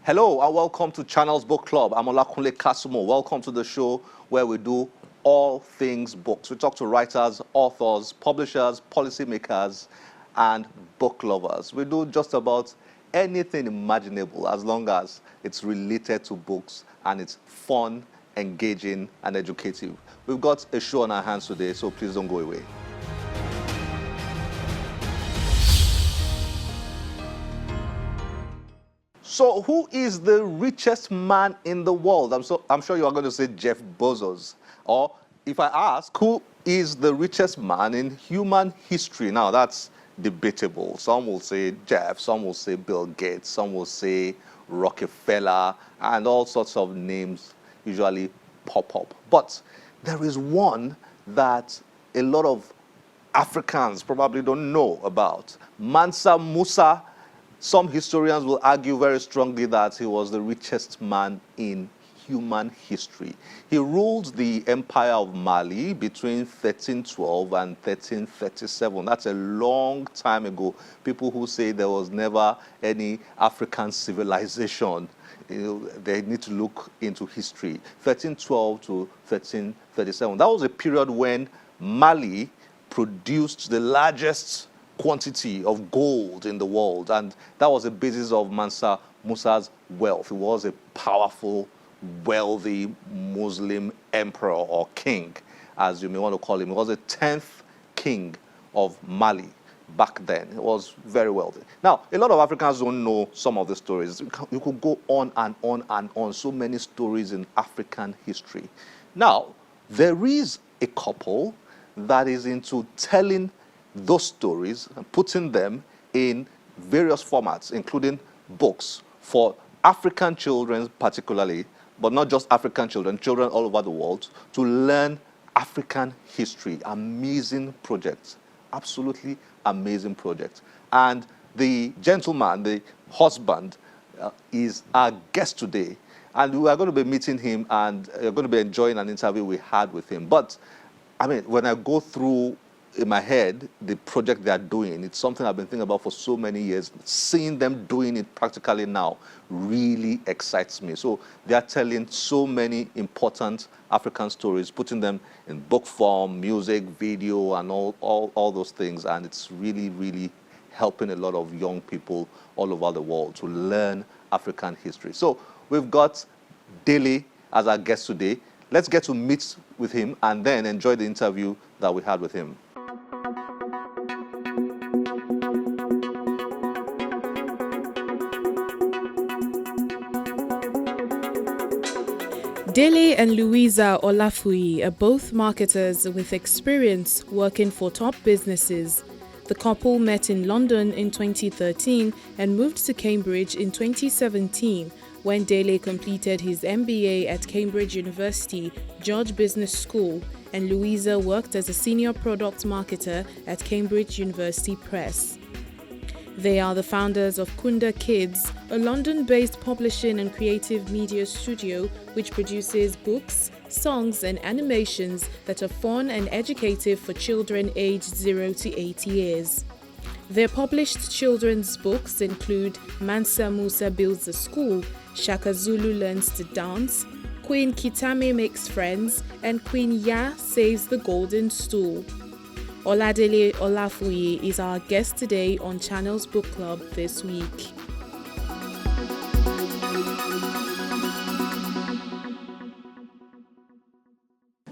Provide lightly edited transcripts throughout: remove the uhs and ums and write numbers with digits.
Hello and welcome to Channels Book Club. I'm Olakunle Kasumo. Welcome to the show where we do all things books. We talk to writers, authors, publishers, policymakers, and book lovers. We do just about anything imaginable as long as it's related to books and it's fun, engaging, and educative. We've got a show on our hands today, so please don't go away. So who is the richest man in the world? I'm sure you are going to say Jeff Bezos. Or if I ask, who is the richest man in human history? Now, that's debatable. Some will say Jeff, some will say Bill Gates, some will say Rockefeller, and all sorts of names usually pop up. But there is one that a lot of Africans probably don't know about. Mansa Musa. Some historians will argue very strongly that he was the richest man in human history. He ruled the Empire of Mali between 1312 and 1337. That's a long time ago. People who say there was never any African civilization, they need to look into history. 1312 to 1337. That was a period when Mali produced the largest quantity of gold in the world, and that was the basis of Mansa Musa's wealth. He was a powerful, wealthy Muslim emperor or king, as you may want to call him. He was the 10th king of Mali back then. He was very wealthy. Now, a lot of Africans don't know some of the stories. You could go on and on and on. So many stories in African history. Now, there is a couple that is into telling those stories and putting them in various formats, including books for African children particularly, but not just African children, children all over the world, to learn African history. Amazing project, absolutely amazing project. And the gentleman, the husband, is our guest today. And we are going to be meeting him and you're going to be enjoying an interview we had with him. But, I mean, when I go through in my head, the project they are doing, it's something I've been thinking about for so many years. Seeing them doing it practically now really excites me. So they are telling so many important African stories, putting them in book form, music, video, and all those things. And it's really, really helping a lot of young people all over the world to learn African history. So we've got Dele as our guest today. Let's get to meet with him and then enjoy the interview that we had with him. Dele and Louisa Olafuyi are both marketers with experience working for top businesses. The couple met in London in 2013 and moved to Cambridge in 2017 when Dele completed his MBA at Cambridge University George Business School and Louisa worked as a senior product marketer at Cambridge University Press. They are the founders of Kunda Kids, a London-based publishing and creative media studio which produces books, songs and animations that are fun and educative for children aged 0 to 8 years. Their published children's books include Mansa Musa Builds a School, Shaka Zulu Learns to Dance, Queen Kitame Makes Friends, and Queen Ya Saves the Golden Stool. Oladele Olafuyi is our guest today on Channels Book Club this week.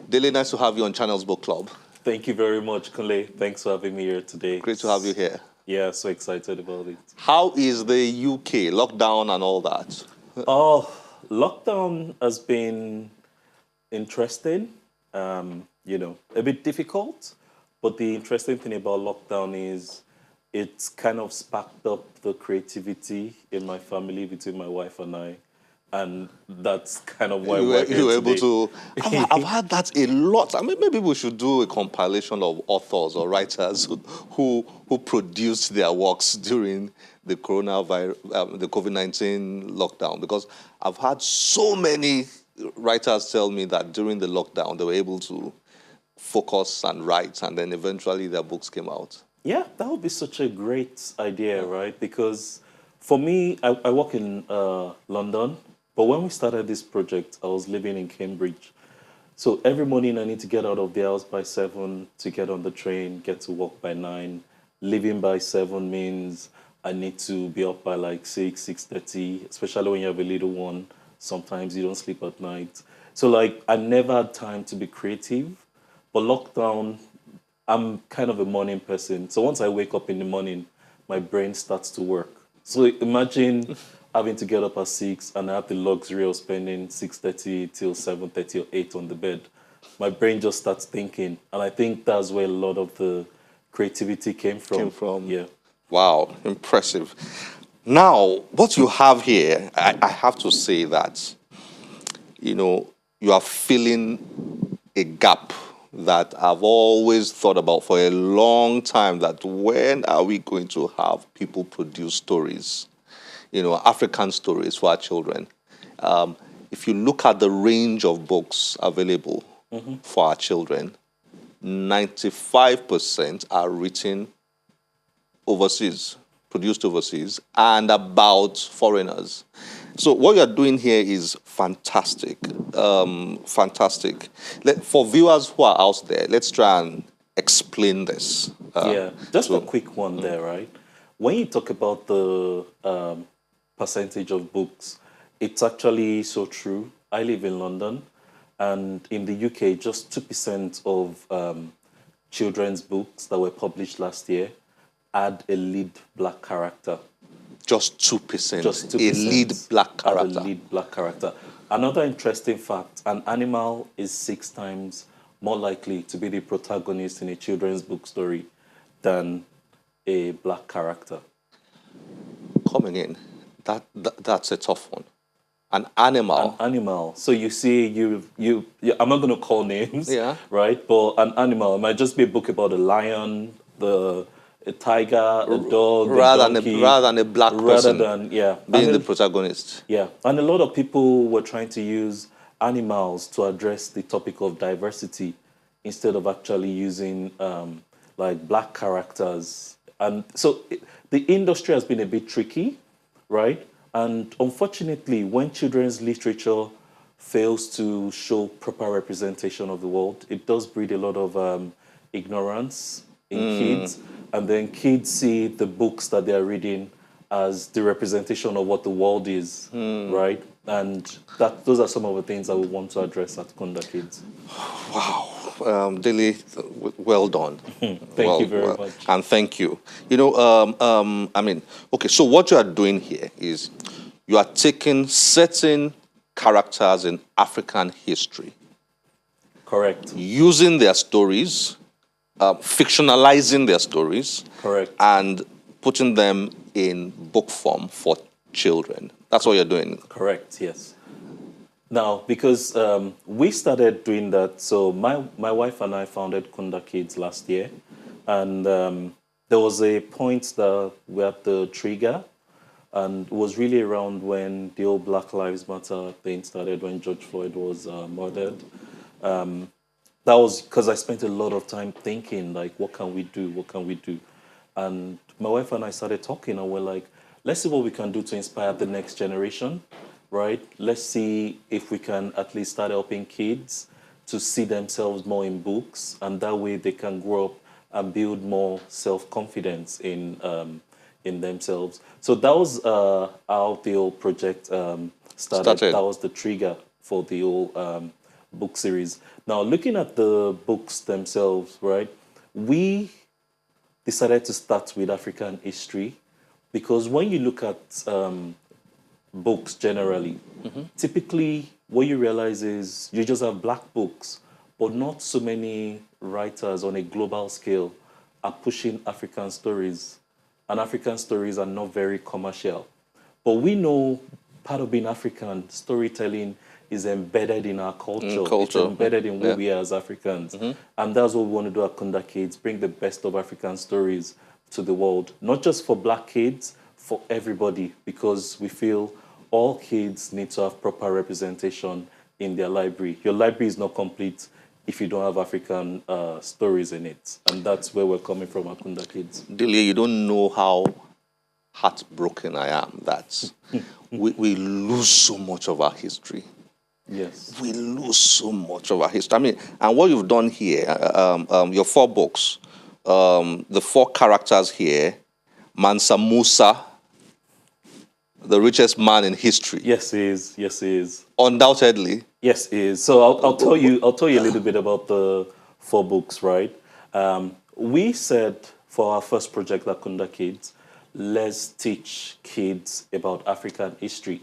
Dele, nice to have you on Channels Book Club. Thank you very much, Kunle. Thanks for having me here today. Great to have you here. Yeah, so excited about it. How is the UK, lockdown and all that? Oh, lockdown has been interesting, a bit difficult. But the interesting thing about lockdown is it's kind of sparked up the creativity in my family between my wife and I. And that's kind of why you were able to. I've had that a lot. I mean, maybe we should do a compilation of authors or writers who produced their works during the the COVID-19 lockdown, because I've had so many writers tell me that during the lockdown they were able to focus and write, and then eventually their books came out. Yeah, that would be such a great idea, right? Because For me, I work in London, but when we started this project, I was living in Cambridge. So every morning I need to get out of the house by 7 to get on the train, get to work by 9. Leaving by 7 means I need to be up by like 6, 6:30, especially when you have a little one. Sometimes you don't sleep at night. So like I never had time to be creative. But lockdown, I'm kind of a morning person. So once I wake up in the morning, my brain starts to work. So imagine having to get up at 6 and I have the luxury of spending 6:30 till 7:30 or 8 on the bed. My brain just starts thinking. And I think that's where a lot of the creativity came from. Yeah. Wow, impressive. Now, what you have here, I have to say that, you are filling a gap that I've always thought about for a long time, that when are we going to have people produce stories, African stories for our children? If you look at the range of books available for our children, 95% are written overseas, produced overseas, and about foreigners. So what you're doing here is fantastic, fantastic. For viewers who are out there, let's try and explain this. Just a quick one there, right? When you talk about the percentage of books, it's actually so true. I live in London, and in the UK, just 2% of children's books that were published last year had a lead black character. Just 2%. Just 2%. A lead black character. A lead black character. Another interesting fact, an animal is 6 times more likely to be the protagonist in a children's book story than a black character. Coming in, that's a tough one. An animal. An animal. So you see, I'm not going to call names, right? But an animal. It might just be a book about a lion, a tiger, a dog, rather a donkey, rather than a black person being the protagonist. Yeah, and a lot of people were trying to use animals to address the topic of diversity instead of actually using like black characters. And so the industry has been a bit tricky, right? And unfortunately, when children's literature fails to show proper representation of the world, it does breed a lot of ignorance in kids. And then kids see the books that they are reading as the representation of what the world is, right? And those are some of the things that we want to address at Kunda Kids. Wow. Dele, well done. Thank you very much. And thank you. Okay, so what you are doing here is you are taking certain characters in African history. Correct. Using their stories, fictionalizing their stories. Correct. And putting them in book form for children. That's what you're doing. Correct, yes. Now, because we started doing that, so my wife and I founded Kunda Kids last year, and there was a point that we had the trigger, and it was really around when the old Black Lives Matter thing started, when George Floyd was murdered. That was because I spent a lot of time thinking, like, what can we do? What can we do? And my wife and I started talking, and we're like, let's see what we can do to inspire the next generation, right? Let's see if we can at least start helping kids to see themselves more in books, and that way they can grow up and build more self-confidence in themselves. So that was how the whole project started. That was the trigger for the whole book series. Now, looking at the books themselves, right, we decided to start with African history because when you look at books generally, typically what you realize is you just have black books, but not so many writers on a global scale are pushing African stories, and African stories are not very commercial. But we know part of being African, storytelling is embedded in our culture. It's embedded in who we are as Africans. And that's what we want to do at Kunda Kids, bring the best of African stories to the world. Not just for black kids, for everybody, because we feel all kids need to have proper representation in their library. Your library is not complete if you don't have African stories in it. And that's where we're coming from at Kunda Kids. Delia, you don't know how heartbroken I am that we lose so much of our history. Yes. We lose so much of our history. I mean, and what you've done here, your 4 books, the 4 characters here, Mansa Musa, the richest man in history. Yes, he is. Yes, he is. Undoubtedly. Yes, he is. So I'll tell you a little bit about the 4 books, right? We said for our first project, Lakunda Kids, let's teach kids about African history,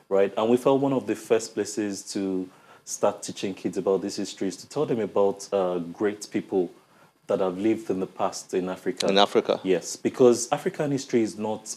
right? And we felt one of the first places to start teaching kids about this history is to tell them about great people that have lived in the past in Africa. In Africa. Yes, because African history is not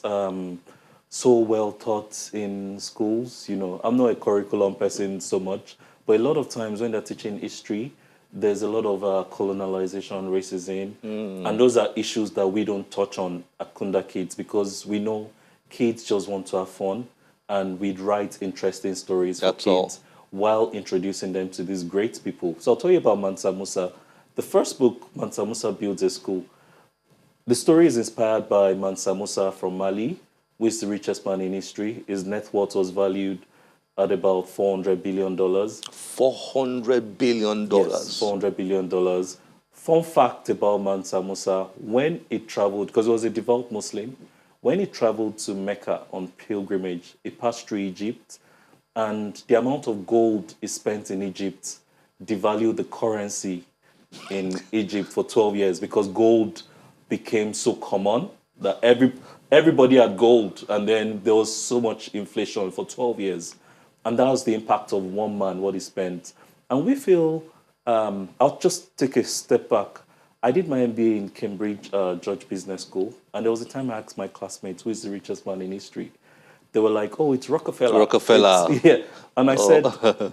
so well taught in schools. You know, I'm not a curriculum person so much, but a lot of times when they're teaching history, there's a lot of colonialization, racism, and those are issues that we don't touch on at Kunda Kids because we know kids just want to have fun and we'd write interesting stories for kids while introducing them to these great people. So I'll tell you about Mansa Musa. The first book, Mansa Musa Builds a School. The story is inspired by Mansa Musa from Mali, who is the richest man in history. His net worth was valued at about $400 billion. $400 billion. Yes, $400 billion. Fun fact about Mansa Musa, when he traveled, because he was a devout Muslim, when he traveled to Mecca on pilgrimage, he passed through Egypt, and the amount of gold he spent in Egypt devalued the currency in Egypt for 12 years because gold became so common that everybody had gold, and then there was so much inflation for 12 years. And that was the impact of one man, what he spent. And we feel, I'll just take a step back. I did my MBA in Cambridge George Business School, and there was a time I asked my classmates, who is the richest man in history? They were like, oh, it's Rockefeller. Rockefeller. Yeah. And I said,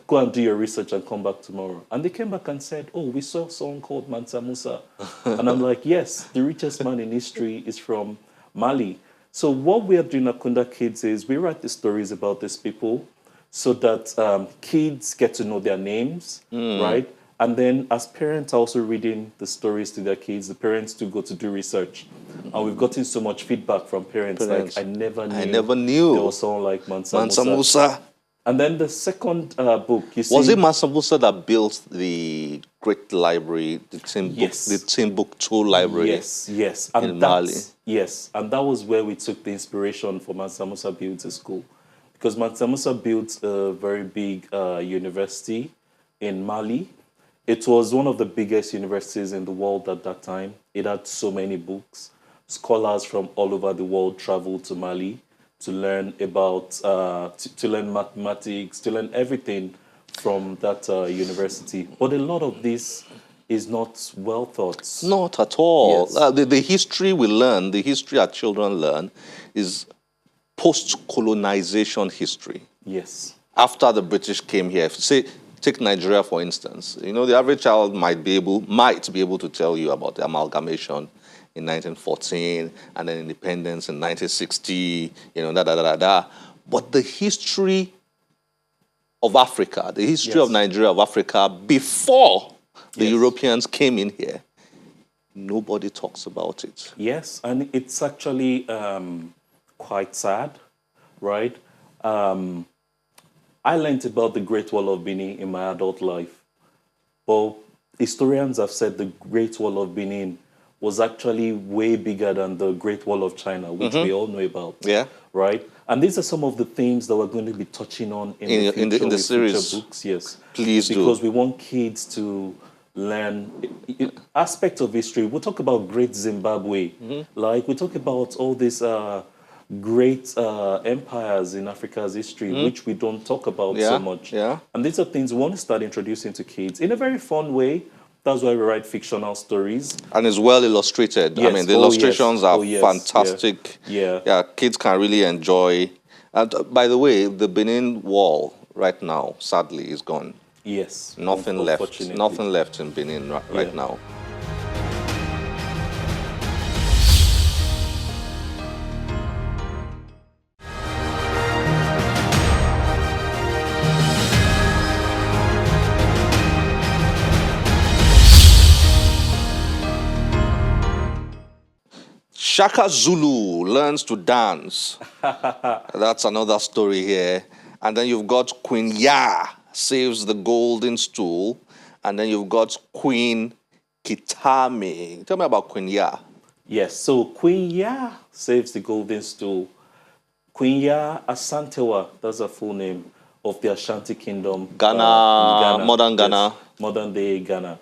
go and do your research and come back tomorrow. And they came back and said, oh, we saw someone called Mansa Musa. And I'm like, yes, the richest man in history is from Mali. So what we are doing at Kunda Kids is we write the stories about these people so that kids get to know their names, right? And then as parents are also reading the stories to their kids, the parents do go to do research. And we've gotten so much feedback from parents. Like, I never knew there was someone like Mansa Musa. And then the second book, you see... Was it Mansa Musa that built the great library, the Timbuktu library? Yes. And in Mali. Yes, and that was where we took the inspiration for Mansa Musa Builds a School. Because Mansa Musa built a very big university in Mali. It was one of the biggest universities in the world at that time. It had so many books. Scholars from all over the world traveled to Mali to learn about, to learn mathematics, to learn everything from that university. But a lot of this is not well thought. Not at all. Yes. The history we learn, the history our children learn, is post-colonization history. Yes. After the British came here, say, take Nigeria for instance. You know, the average child might be able to tell you about the amalgamation in 1914 and then independence in 1960. You know, But the history of Africa, the history of Nigeria, of Africa before the Europeans came in here, nobody talks about it. Yes, and it's actually quite sad, right? I learned about the Great Wall of Benin in my adult life. But historians have said the Great Wall of Benin was actually way bigger than the Great Wall of China, which we all know about. Yeah. Right? And these are some of the themes that we're going to be touching on in the series. Future books. Yes. Please do. Because we want kids to learn aspects of history. We'll talk about Great Zimbabwe. Like, we talk about all these great empires in Africa's history, which we don't talk about so much. Yeah. And these are things we want to start introducing to kids in a very fun way. That's why we write fictional stories. And it's well illustrated. Yes. I mean, the illustrations are fantastic. Yeah, kids can really enjoy. And by the way, the Benin Wall right now, sadly, is gone. Yes. Nothing left. Nothing left in Benin right now. Shaka Zulu learns to dance. That's another story here. And then you've got Queen Ya saves the golden stool. And then you've got Queen Kitami. Tell me about Queen Ya. Yes, so Queen Ya saves the golden stool. Queen Ya Asantewa, that's her full name, of the Ashanti Kingdom. Ghana, modern yes, Ghana. modern day Ghana.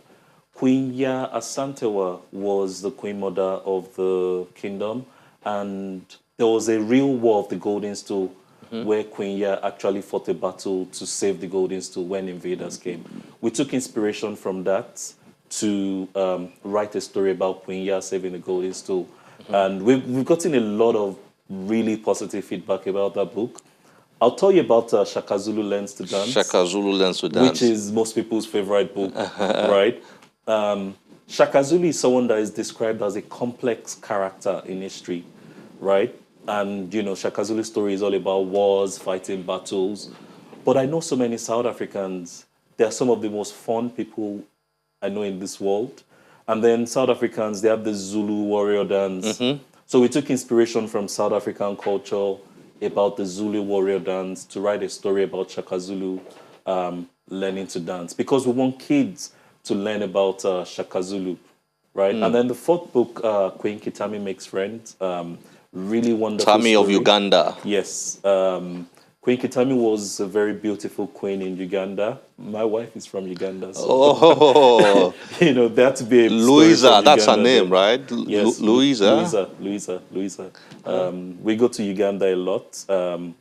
Queen Ya Asantewa was the queen mother of the kingdom, and there was a real war of the golden stool where Queen Ya actually fought a battle to save the golden stool when invaders came. We took inspiration from that to write a story about Queen Ya saving the golden stool. And we've gotten a lot of really positive feedback about that book. I'll tell you about Shaka Zulu Learns to Dance. Shaka Zulu learns to dance. Which is most people's favorite book, right? Shaka Zulu is someone that is described as a complex character in history, right? And, you know, Shaka Zulu's story is all about wars, fighting battles. But I know so many South Africans. They are some of the most fun people I know in this world. And then South Africans, they have the Zulu warrior dance. So we took inspiration from South African culture about the Zulu warrior dance to write a story about Shaka Zulu learning to dance, because we want kids to learn about Shaka Zulu, right? And then the fourth book, Queen Kitami Makes Friends, really wonderful Tami of story. Uganda. Yes. Queen Kitami was a very beautiful queen in Uganda. My wife is from Uganda. So, Oh, you know, there had to be a story Louisa, from that's her Uganda name, there. right? Yes, Louisa. Louisa. We go to Uganda a lot.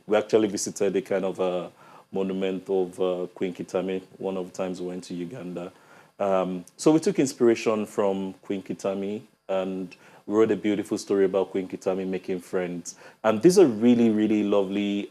We actually visited a kind of a monument of Queen Kitami. One of the times we went to Uganda. So we took inspiration from Queen Kitami and wrote a beautiful story about Queen Kitami making friends. And these are really, really lovely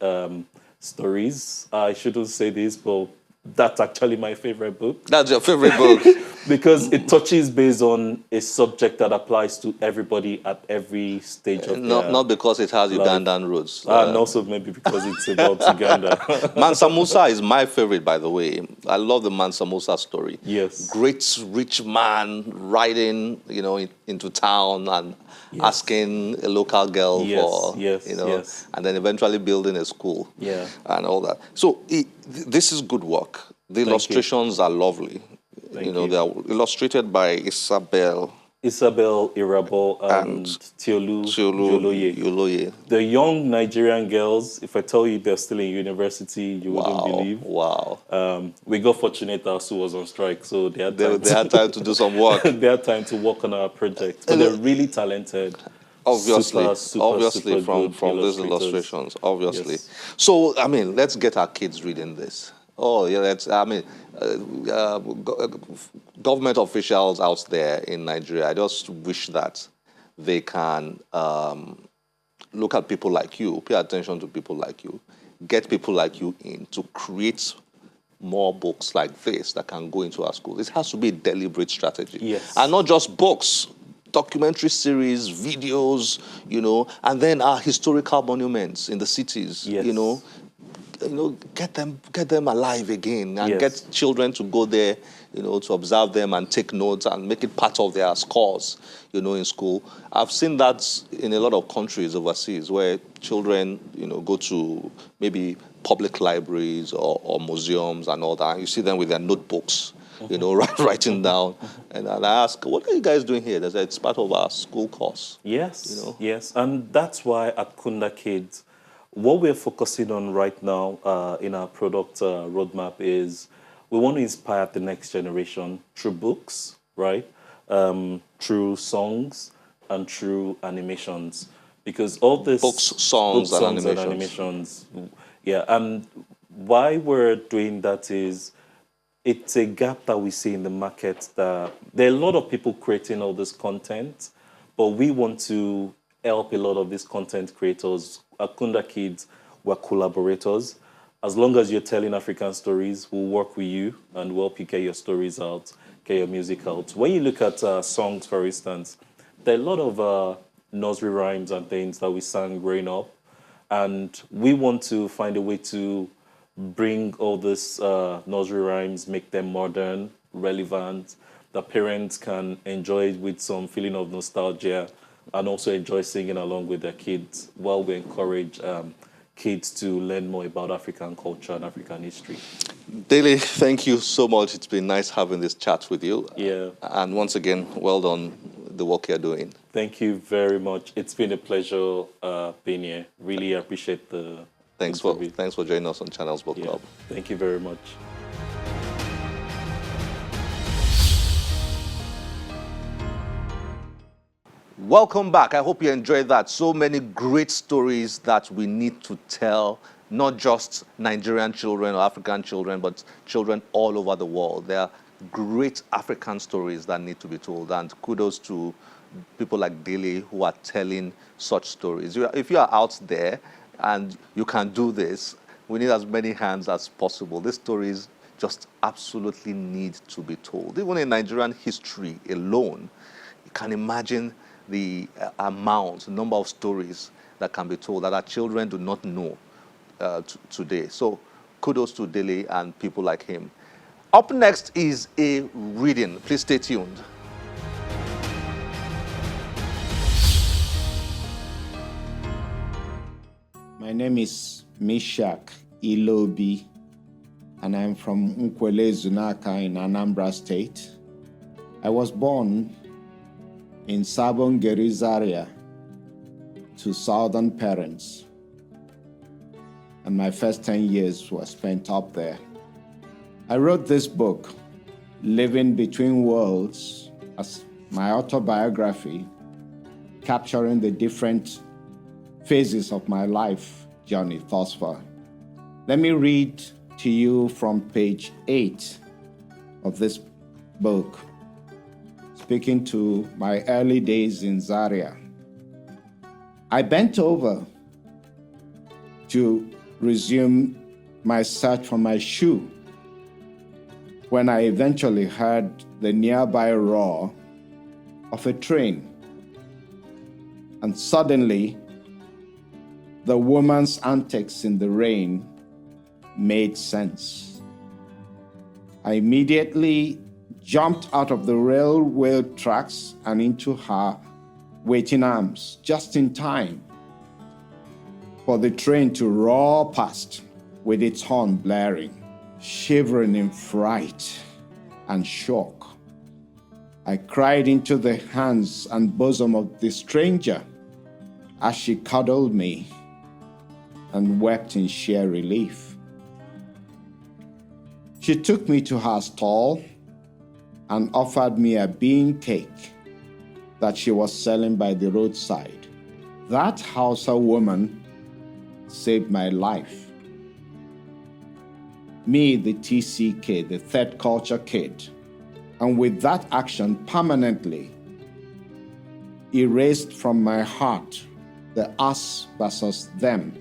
stories. I shouldn't say this, but that's actually my favorite book. That's your favorite book. Because it touches based on a subject that applies to everybody at every stage of Not because it has Ugandan roots. and also maybe because it's about Uganda. Mansa Musa is my favorite, by the way. I love the Mansa Musa story. Yes. Great rich man riding, into town and asking a local girl for, and then eventually building a school. Yeah. And all that. So this is good work. The illustrations are lovely. They are illustrated by Isabel Irabo and Tiolu Joloye. The young Nigerian girls, if I tell you they're still in university, you wouldn't believe. Wow. We got fortunate Asu was on strike, so they had time to do some work. They had time to work on our project. But they're really talented. Obviously, super from these illustrations, obviously. Yes. So, let's get our kids reading this. Oh, yeah, government officials out there in Nigeria, I just wish that they can look at people like you, pay attention to people like you, get people like you in to create more books like this that can go into our schools. It has to be a deliberate strategy. Yes. And not just books, documentary series, videos, and then our historical monuments in the cities, yes. Get them alive again and get children to go there, to observe them and take notes and make it part of their scores, in school. I've seen that in a lot of countries overseas where children, go to maybe public libraries or museums and all that. You see them with their notebooks, writing down. And I ask, what are you guys doing here? They say, it's part of our school course. Yes, yes. And that's why at Kunda Kids, what we're focusing on right now in our product roadmap is we want to inspire the next generation through books, right? Through songs and through animations. Because all this... Books, songs, and animations. Yeah, and why we're doing that is it's a gap that we see in the market. That there are a lot of people creating all this content, but we want to help a lot of these content creators. At Kunda Kids, we're collaborators. As long as you're telling African stories, we'll work with you and we'll help you get your stories out, get your music out. When you look at songs, for instance, there are a lot of nursery rhymes and things that we sang growing up. And we want to find a way to bring all these nursery rhymes, make them modern, relevant, that parents can enjoy it with some feeling of nostalgia and also enjoy singing along with their kids while we encourage kids to learn more about African culture and African history. Dele, thank you so much. It's been nice having this chat with you. Yeah. And once again, well done, the work you're doing. Thank you very much. It's been a pleasure being here. Really appreciate the Thanks for joining us on Channels Book Club. Thank you very much. Welcome back. I hope you enjoyed that. So many great stories that we need to tell, not just Nigerian children or African children, but children all over the world. There are great African stories that need to be told, and kudos to people like Dele who are telling such stories. If you are out there and you can do this, we need as many hands as possible. These stories just absolutely need to be told. Even in Nigerian history alone, you can imagine the number of stories that can be told that our children do not know today. So kudos to Dele and people like him. Up next is a reading. Please stay tuned. My name is Mishak Ilobi, and I'm from Nkwele Zunaka in Anambra State. I was born in Sabongeri Zaria to southern parents, and my first 10 years were spent up there. I wrote this book, Living Between Worlds, as my autobiography, capturing the different phases of my life journey thus far. Let me read to you from page 8 of this book, speaking to my early days in Zaria. I bent over to resume my search for my shoe when I eventually heard the nearby roar of a train. And suddenly, the woman's antics in the rain made sense. I immediately jumped out of the railway tracks and into her waiting arms, just in time for the train to roar past with its horn blaring. Shivering in fright and shock, I cried into the hands and bosom of the stranger as she cuddled me and wept in sheer relief. She took me to her stall and offered me a bean cake that she was selling by the roadside. That Hausa woman saved my life. Me, the TCK, the third culture kid, and with that action permanently erased from my heart the us versus them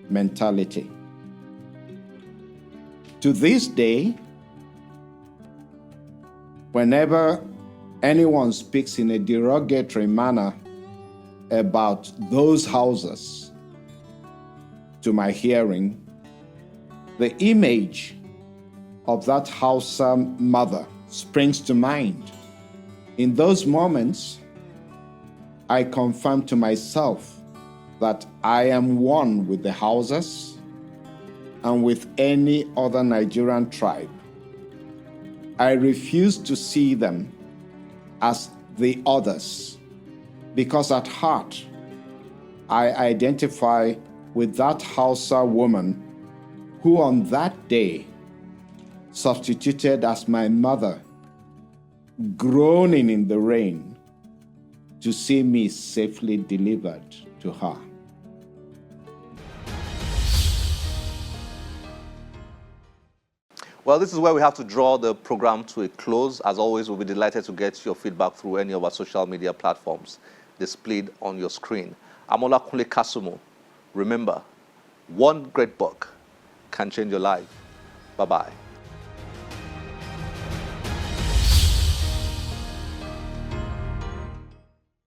mentality. To this day, whenever anyone speaks in a derogatory manner about those houses to my hearing, the image of that Hausa mother springs to mind. In those moments, I confirm to myself that I am one with the Hausas and with any other Nigerian tribe. I refuse to see them as the others, because at heart, I identify with that Hausa woman who on that day substituted as my mother, groaning in the rain to see me safely delivered to her. Well, this is where we have to draw the program to a close. As always, we'll be delighted to get your feedback through any of our social media platforms displayed on your screen. I'm Olakunle Kasumu. Remember, one great book can change your life. Bye-bye.